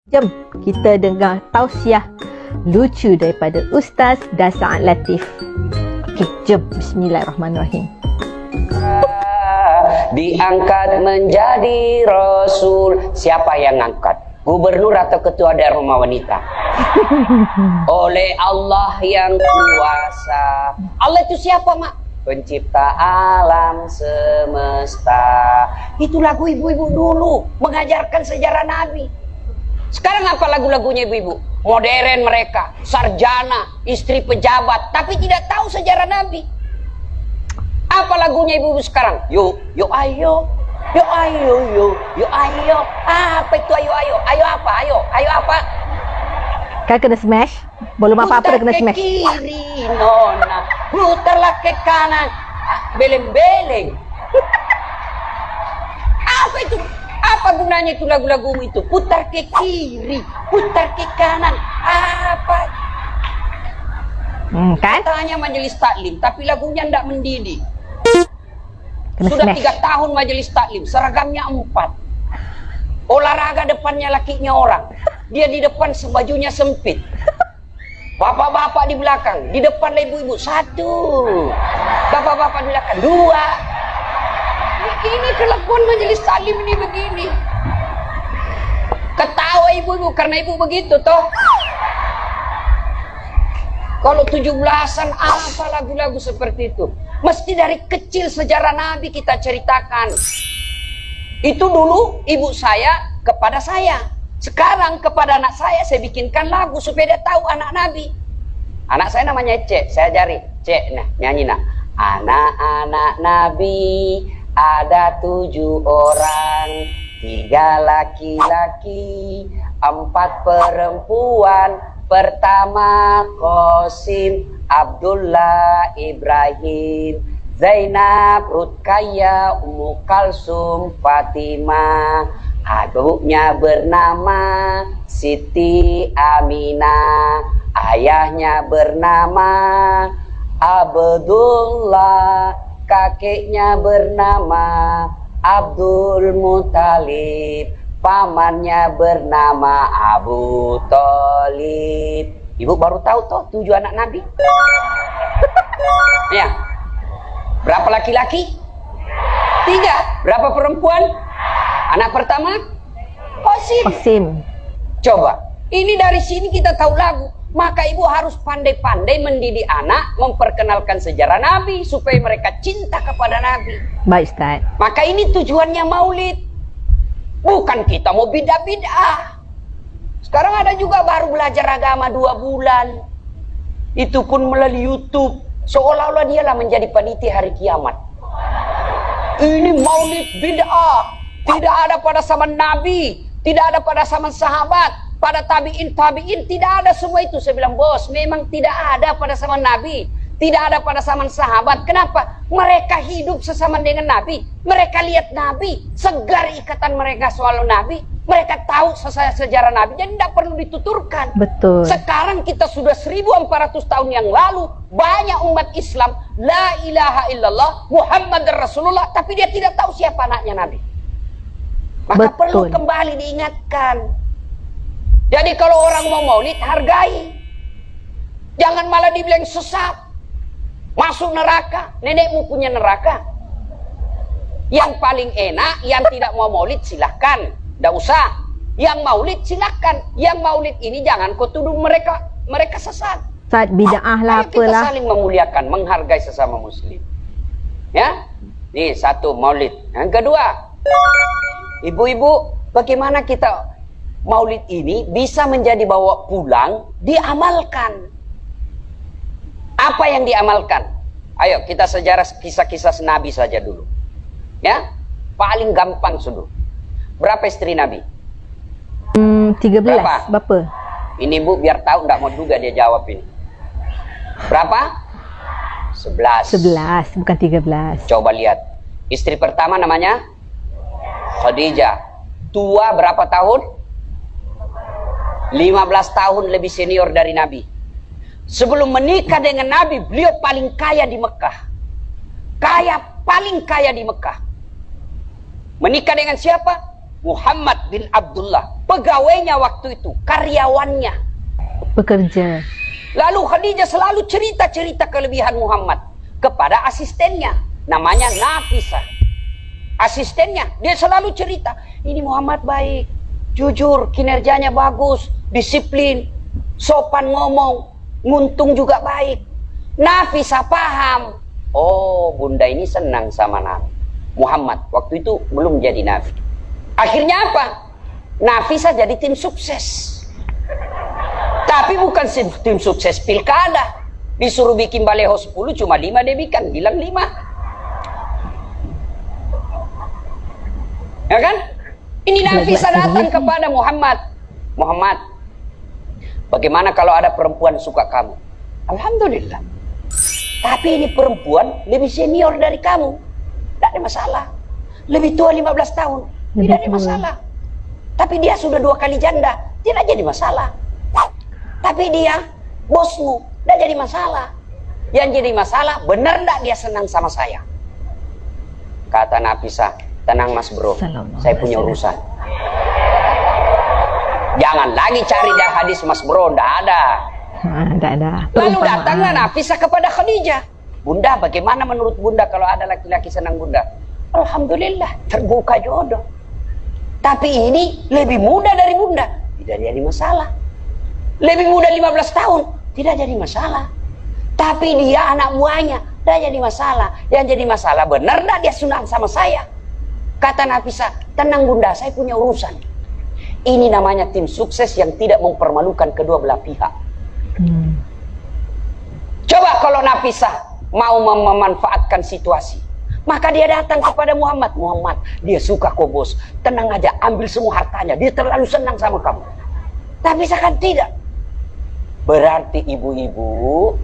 Jom kita dengar tausiah lucu daripada Ustaz Dasaad Latif. Okey, jom. Bismillahirrahmanirrahim. Diangkat menjadi Rasul. Siapa yang angkat? Gubernur atau ketua Dharma Wanita? Oleh Allah yang kuasa. Allah itu siapa, Mak? Pencipta alam semesta. Itu lagu ibu-ibu dulu mengajarkan sejarah Nabi. Sekarang apa lagu-lagunya ibu-ibu? Modern mereka, sarjana, istri pejabat, tapi tidak tahu sejarah Nabi. Apa lagunya ibu-ibu sekarang? Yuk, yuk ayo, yuk ayo, yuk ayo. Apa itu ayo ayo? Ayo apa? Ayo apa? Kan kena smash. Belum apa-apa dah kena smash. Putar ke kiri, nona. Putarlah ke kanan. Beleng-beleng. Apa itu? Apa gunanya itu lagu-lagu itu? Putar ke kiri, putar ke kanan. Apa? Kan? Katanya majelis taklim, tapi lagunya tidak mendidik. Kena Sudah smash. 3 tahun majelis taklim, seragamnya 4. Olahraga depannya lakinya orang. Dia di depan bajunya sempit. Bapak-bapak di belakang, di depan ibu-ibu 1. Bapak-bapak di belakang 2. Ini kelakuan majelis taklim ini begini. Ketawa ibu-ibu karena ibu begitu toh. Kalau 17-an apa lagu-lagu seperti itu? Mesti dari kecil sejarah Nabi kita ceritakan. Itu dulu ibu saya kepada saya. Sekarang kepada anak saya bikinkan lagu supaya dia tahu anak Nabi. Anak saya namanya Cek, saya ajari. Cek, nah nyanyi nah. Anak-anak Nabi ada 7 orang, 3 laki-laki, 4 perempuan. Pertama Qasim, Abdullah, Ibrahim, Zainab, Rutkaya, Ummu Kalsum, Fatimah. Ibunya bernama Siti Aminah, ayahnya bernama Abdullah, kakeknya bernama Abdul Muthalib, pamannya bernama Abu Thalib. Ibu baru tahu toh 7 anak Nabi? Ya. Berapa laki-laki? 3. Berapa perempuan? Anak pertama? Qasim. Coba, ini dari sini kita tahu lagu. Maka ibu harus pandai-pandai mendidik anak, memperkenalkan sejarah Nabi supaya mereka cinta kepada Nabi. Baik, Ustaz. Maka ini tujuannya maulid. Bukan kita mau bid'ah. Sekarang ada juga baru belajar agama 2 bulan. Itu pun melalui YouTube. Seolah-olah dialah menjadi panitia hari kiamat. Ini maulid bid'ah. Tidak ada pada zaman Nabi. Tidak ada pada zaman sahabat. Pada tabi'in, tidak ada semua itu. Saya bilang, bos, memang tidak ada pada zaman Nabi. Tidak ada pada zaman sahabat. Kenapa? Mereka hidup sesama dengan Nabi. Mereka lihat Nabi. Segar ikatan mereka soal Nabi. Mereka tahu sejarah Nabi. Jadi tidak perlu dituturkan. Betul. Sekarang kita sudah 1400 tahun yang lalu. Banyak umat Islam. La ilaha illallah Muhammad Rasulullah. Tapi dia tidak tahu siapa anaknya Nabi. Maka Betul. perlu kembali diingatkan. Jadi kalau orang mau maulid, hargai. Jangan malah dibilang sesat. Masuk neraka. Nenekmu punya neraka. Yang paling enak, yang tidak mau maulid silahkan. Tidak usah. Yang maulid silahkan. Yang maulid ini jangan kau tuduh mereka sesat. Ustaz, bid'ah lah Ayo kita apalah. saling memuliakan, menghargai sesama muslim. Ya. Nih 1 maulid. Yang kedua, ibu-ibu, bagaimana kita maulid ini bisa menjadi bawa pulang, diamalkan. Apa yang diamalkan? Ayo kita sejarah kisah-kisah Nabi saja dulu. Ya, paling gampang sudah. Berapa istri Nabi? 13. Berapa? Ini bu biar tahu, nggak mau juga dia jawab ini. Berapa? 11. 11, bukan 13. Coba lihat. Istri pertama namanya Khadijah. Tua berapa tahun? 15 tahun lebih senior dari Nabi. Sebelum menikah dengan Nabi, beliau paling kaya di Mekah. Paling kaya di Mekah. Menikah dengan siapa? Muhammad bin Abdullah. pegawainya waktu itu, karyawannya. Bekerja. Lalu Khadijah selalu cerita-cerita kelebihan Muhammad kepada asistennya, namanya Nafisah. Asistennya, dia selalu cerita, ini Muhammad baik, jujur, kinerjanya bagus, disiplin, sopan ngomong, nguntung juga baik. Nafisah paham. Oh, bunda ini senang sama Nabi Muhammad. Waktu itu belum jadi Nabi. Akhirnya apa? Nafisah jadi tim sukses. Tapi bukan tim sukses pilkada. Disuruh bikin baleho 10, cuma 5 dia bilang 5. Ya kan? Ini Nafisah datang kepada Muhammad. Muhammad, bagaimana kalau ada perempuan suka kamu? Alhamdulillah. Tapi ini perempuan lebih senior dari kamu. Tidak ada masalah. Lebih tua 15 tahun. Tidak ada masalah. Tapi dia sudah 2 kali janda. Tidak jadi masalah. Tapi dia bosmu. Tidak jadi masalah. Yang jadi masalah, benar tidak dia senang sama saya? Kata Nafisah, tenang mas bro, saya punya urusan. Jangan lagi cari dah hadis mas bro, tidak ada. Tidak ada. Lalu datanglah Nafisah kepada Khadijah. Bunda, bagaimana menurut bunda kalau ada laki-laki senang bunda? Alhamdulillah, terbuka jodoh. Tapi ini lebih muda dari bunda, tidak jadi masalah. Lebih muda 15 tahun, tidak jadi masalah. Tapi dia anak buahnya, tidak jadi masalah. Yang jadi masalah, benar tidak dia senang sama saya? Kata Nafisah, tenang bunda, saya punya urusan. Ini namanya tim sukses yang tidak mempermalukan kedua belah pihak. Coba kalau Nafisah mau memanfaatkan situasi, maka dia datang kepada Muhammad. Muhammad, dia suka kok bos, tenang aja, ambil semua hartanya, dia terlalu senang sama kamu. Nafisah kan tidak. Berarti ibu-ibu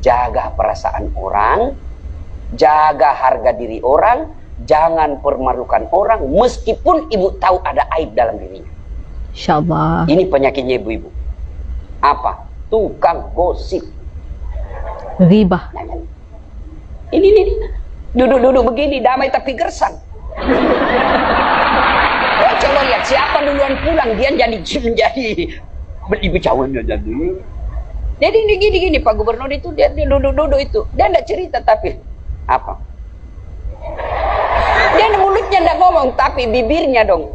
jaga perasaan orang, jaga harga diri orang, jangan permalukan orang meskipun ibu tahu ada aib dalam dirinya. Insyaallah. Ini penyakitnya ibu-ibu. Apa? Tukang gosip. Ribah. Ini. Duduk-duduk begini, damai tapi gersang. Coba lihat siapa duluan pulang, dia jadi ibu cawannya jadi. Jadi gini Pak Gubernur itu dia duduk-duduk itu. Dia enggak cerita tapi apa? Dia mulutnya enggak ngomong tapi bibirnya dong.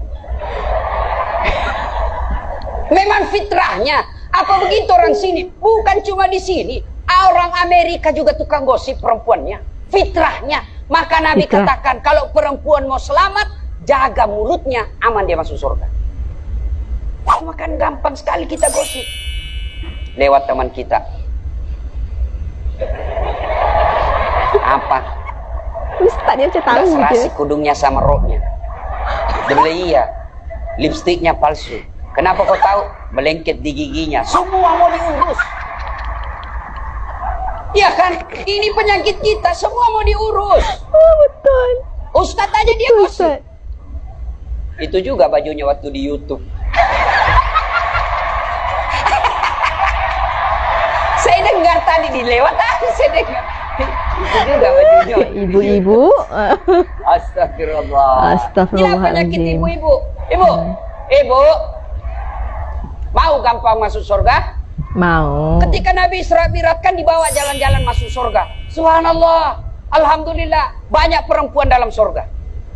Memang fitrahnya. Apa begitu orang sini? Bukan cuma di sini. Orang Amerika juga tukang gosip perempuannya. Fitrahnya. Maka Nabi katakan kalau perempuan mau selamat, jaga mulutnya, aman dia masuk surga. Cuma kan gampang sekali kita gosip. Lewat teman kita. Apa? Ustaznya tahu serasi kudungnya sama roknya. Dibeli iya. Lipstiknya palsu. Kenapa kau tahu? Melengket di giginya. Semua mau diurus. Iya kan? Ini penyakit kita. Semua mau diurus. Oh, betul. Ustaz aja dia gosip. Itu juga bajunya waktu di YouTube. Saya dengar tadi dilewat saya dengar. Itu juga bajunya. Ibu-ibu. Astagfirullah. Inilah penyakit Astagfirullahaladzim. ibu-ibu. Ibu. Mau gampang masuk surga? Mau. Ketika Nabi Isra Mi'raj kan dibawa jalan-jalan masuk surga. Subhanallah. Alhamdulillah. Banyak perempuan dalam surga.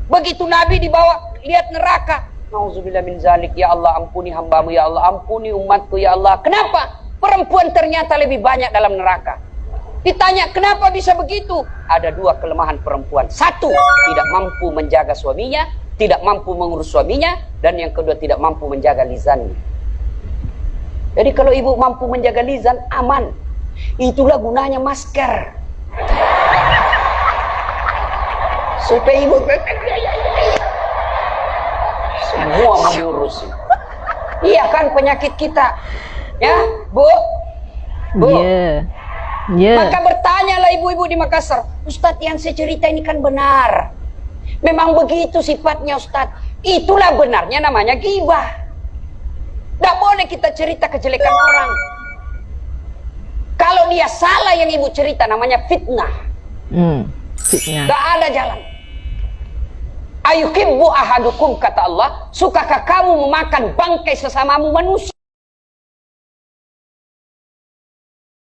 Begitu Nabi dibawa lihat neraka. Nauzubillah min zalik. Ya Allah ampuni hambamu. Ya Allah ampuni umatku. Ya Allah. Kenapa? Perempuan ternyata lebih banyak dalam neraka. Ditanya kenapa bisa begitu? Ada 2 kelemahan perempuan. 1, tidak mampu menjaga suaminya, tidak mampu mengurus suaminya, dan yang kedua tidak mampu menjaga lisannya. Jadi kalau ibu mampu menjaga lisan, aman. Itulah gunanya masker. Supaya ibu semua mengurus. Iya kan penyakit kita. Ya, Bu? Iya. Yeah. Maka bertanyalah ibu-ibu di Makassar, Ustadz yang saya cerita ini kan benar. Memang begitu sifatnya Ustadz. Itulah benarnya namanya ghibah. Tidak boleh kita cerita kejelekan orang. Kalau dia salah yang ibu cerita namanya fitnah. Fitnah. Tidak ada jalan. Ayuhibbu ahadukum, kata Allah, sukakah kamu memakan bangkai sesamamu manusia?